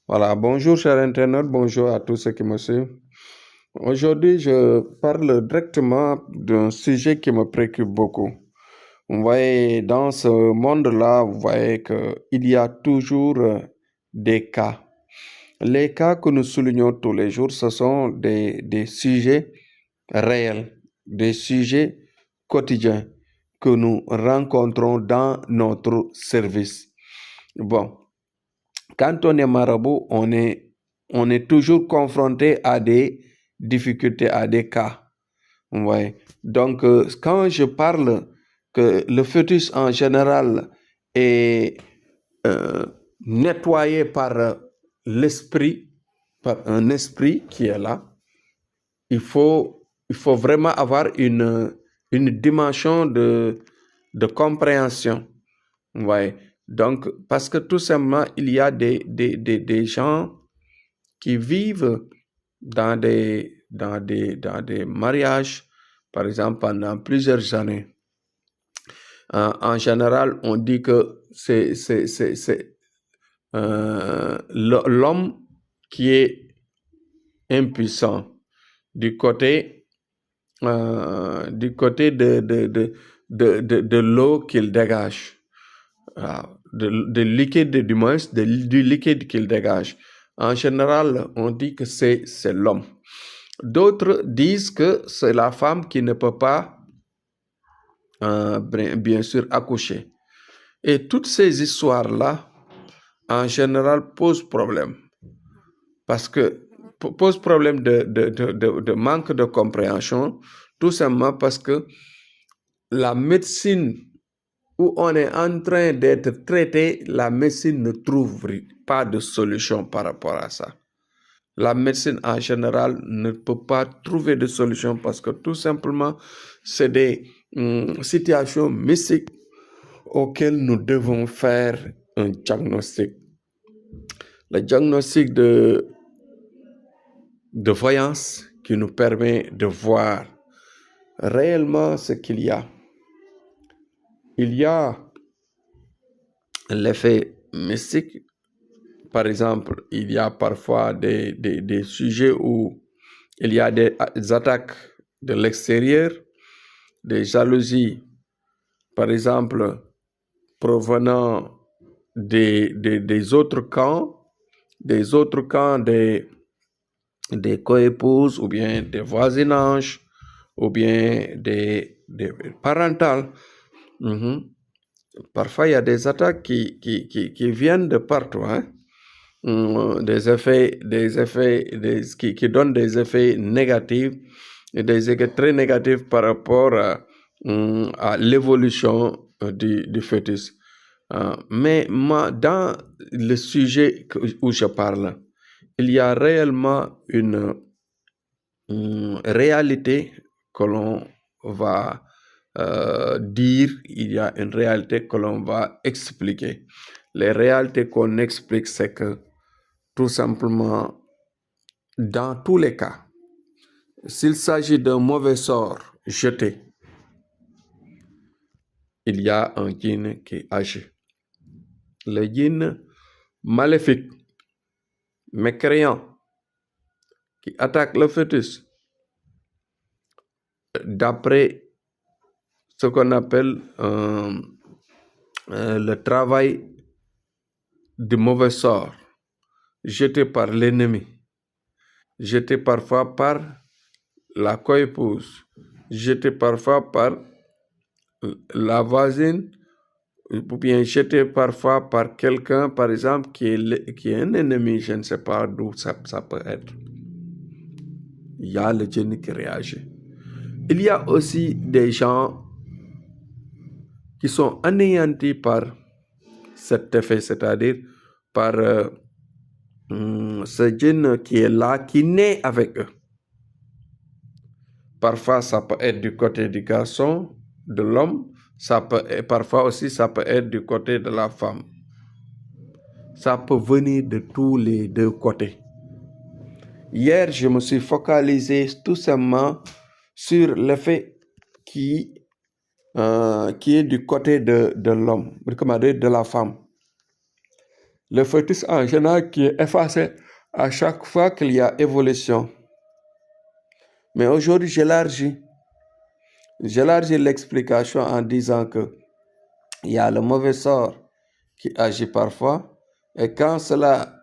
Voilà, bonjour chers internautes, bonjour à tous ceux qui me suivent. Aujourd'hui, je parle directement d'un sujet qui me préoccupe beaucoup. Vous voyez, dans ce monde-là, vous voyez qu'il y a toujours des cas. Les cas que nous soulignons tous les jours, ce sont des sujets réels, des sujets quotidiens que nous rencontrons dans notre service. Bon, quand on est marabout, on est toujours confronté à des difficultés, à des cas. Ouais. Donc, quand je parle que le fœtus en général est euh, nettoyé par l'esprit, par un esprit qui est là, il faut vraiment avoir une dimension de compréhension. Ouais. Donc, parce que tout simplement, il y a des gens qui vivent dans des mariages, par exemple, pendant plusieurs années. En général, on dit que c'est l'homme qui est impuissant du côté, de l'eau qu'il dégage. De liquide, du moins, du liquide qu'il dégage. En général, on dit que c'est l'homme. D'autres disent que c'est la femme qui ne peut pas, bien sûr, accoucher. Et toutes ces histoires-là, en général, posent problème. Parce que, pose problème de manque de compréhension, tout simplement parce que la médecine où on est en train d'être traité, la médecine ne trouve pas de solution par rapport à ça. La médecine en général ne peut pas trouver de solution parce que tout simplement, c'est des situations mystiques auxquelles nous devons faire un diagnostic. Le diagnostic de voyance qui nous permet de voir réellement ce qu'il y a. Il y a l'effet mystique. Par exemple, il y a parfois des sujets où il y a des attaques de l'extérieur, des jalousies, par exemple, provenant des autres camps, des coépouses ou bien des voisinages ou bien des parentales. Parfois, il y a des attaques qui viennent de partout, hein? Qui donnent des effets négatifs, et des effets très négatifs par rapport à l'évolution du fœtus. Mais moi, dans le sujet où je parle, il y a réellement une réalité que l'on va dire, il y a une réalité que l'on va expliquer. Les réalités qu'on explique, c'est que tout simplement, dans tous les cas, s'il s'agit d'un mauvais sort jeté, il y a un djinn qui agit. Le djinn maléfique, mécréant, qui attaque le fœtus, d'après ce qu'on appelle le travail du mauvais sort, jeté par l'ennemi, jeté parfois par la coépouse, jeté parfois par la voisine, ou bien jeté parfois par quelqu'un, par exemple, qui est un ennemi, je ne sais pas d'où ça peut être. Il y a le djinn qui réagit. Il y a aussi des gens qui sont anéantis par cet effet, c'est-à-dire par ce djinn qui est là, qui naît avec eux. Parfois, ça peut être du côté du garçon, de l'homme, parfois aussi, ça peut être du côté de la femme. Ça peut venir de tous les deux côtés. Hier, je me suis focalisé tout simplement sur l'effet qui est du côté de l'homme, de la femme. Le fœtus en général qui est effacé à chaque fois qu'il y a évolution. Mais aujourd'hui, j'élargis l'explication en disant que il y a le mauvais sort qui agit parfois, et quand cela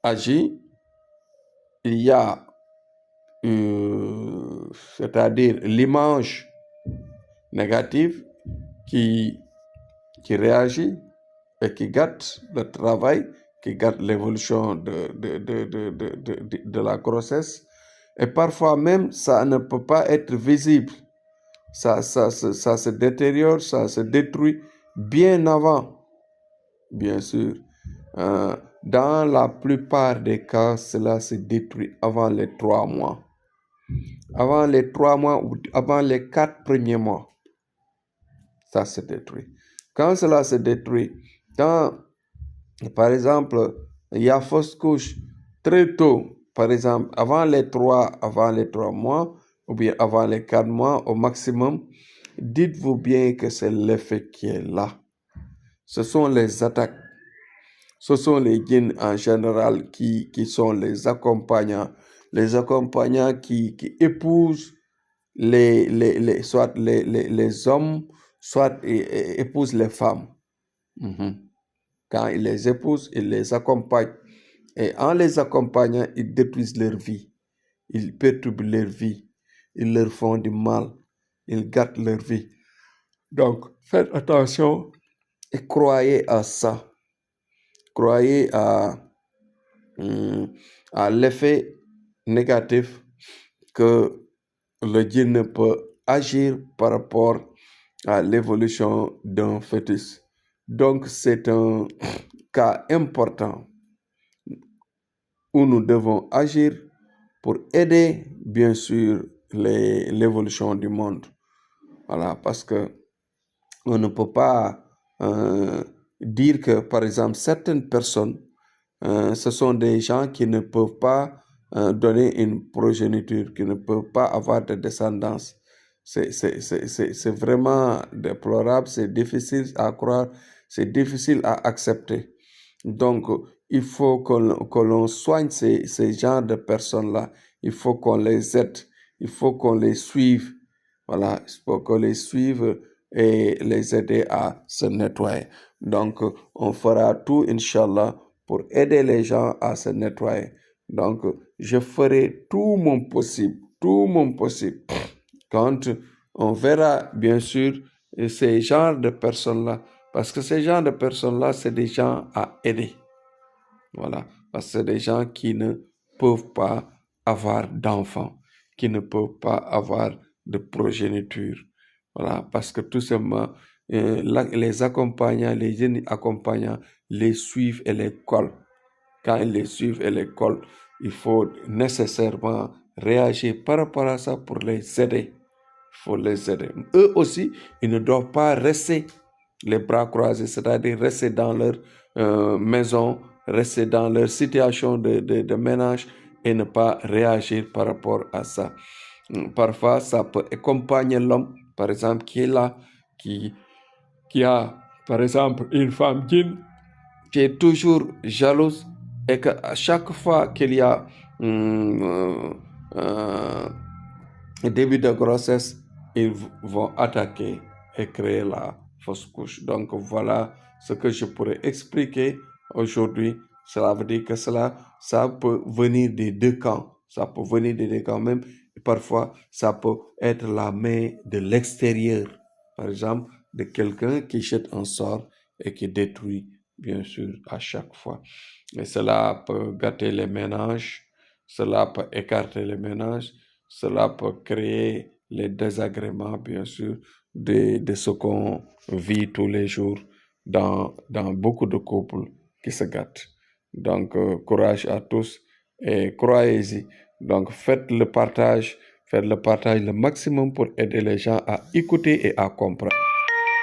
agit, il y a, c'est-à-dire l'image négative qui réagit et qui gâte le travail, qui gâte l'évolution de la grossesse. Et parfois même, ça ne peut pas être visible. Ça se détériore, ça se détruit bien avant, bien sûr. Dans la plupart des cas, cela se détruit avant les 3 mois. Avant les 3 mois ou avant les 4 premiers mois, ça se détruit. Quand cela se détruit, quand, par exemple, il y a fausse couche très tôt, par exemple, avant les 3 mois, ou bien avant les 4 mois au maximum, dites-vous bien que c'est l'effet qui est là. Ce sont les attaques. Ce sont les djinns en général qui sont les accompagnants qui épousent soit les hommes, soit épousent les femmes. Quand ils les épousent, ils les accompagnent. Et en les accompagnant, ils détruisent leur vie. Ils perturbent leur vie. Ils leur font du mal. Ils gâtent leur vie. Donc, faites attention et croyez à ça. Croyez à l'effet négatif que le djinn peut agir par rapport à l'évolution d'un fœtus. Donc, c'est un cas important où nous devons agir pour aider, bien sûr, l'évolution du monde. Voilà, parce que on ne peut pas dire que, par exemple, certaines personnes, ce sont des gens qui ne peuvent pas donner une progéniture, qui ne peuvent pas avoir de descendance. C'est vraiment déplorable, c'est difficile à croire, c'est difficile à accepter. Donc, il faut que l'on soigne ces genres de personnes-là. Il faut qu'on les aide, il faut qu'on les suive. Voilà, il faut qu'on les suive et les aider à se nettoyer. Donc, on fera tout, Inch'Allah, pour aider les gens à se nettoyer. Donc, je ferai tout mon possible. Quand on verra, bien sûr, ces genres de personnes-là, parce que ces genres de personnes-là, c'est des gens à aider. Voilà, parce que c'est des gens qui ne peuvent pas avoir d'enfants, qui ne peuvent pas avoir de progéniture. Voilà, parce que tout simplement, les accompagnants, les jeunes accompagnants les suivent et les collent. Quand ils les suivent et les collent, il faut nécessairement réagir par rapport à ça pour les aider. Il faut les aider. Eux aussi, ils ne doivent pas rester les bras croisés, c'est-à-dire rester dans leur maison, rester dans leur situation de ménage et ne pas réagir par rapport à ça. Parfois, ça peut accompagner l'homme, par exemple, qui est là, qui a, par exemple, une femme djinn qui est toujours jalouse et qu'à chaque fois qu'il y a début de grossesse, ils vont attaquer et créer la fausse couche. Donc voilà ce que je pourrais expliquer aujourd'hui. Cela veut dire que ça peut venir des deux camps. Ça peut venir des deux camps même. Et parfois, ça peut être la main de l'extérieur. Par exemple, de quelqu'un qui jette un sort et qui détruit, bien sûr, à chaque fois. Et cela peut gâter les ménages. Cela peut écarter les ménages. Cela peut créer les désagréments, bien sûr, de ce qu'on vit tous les jours dans beaucoup de couples qui se gâtent. Donc, courage à tous et croyez-y. Donc, faites le partage le maximum pour aider les gens à écouter et à comprendre.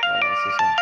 Voilà, c'est ça.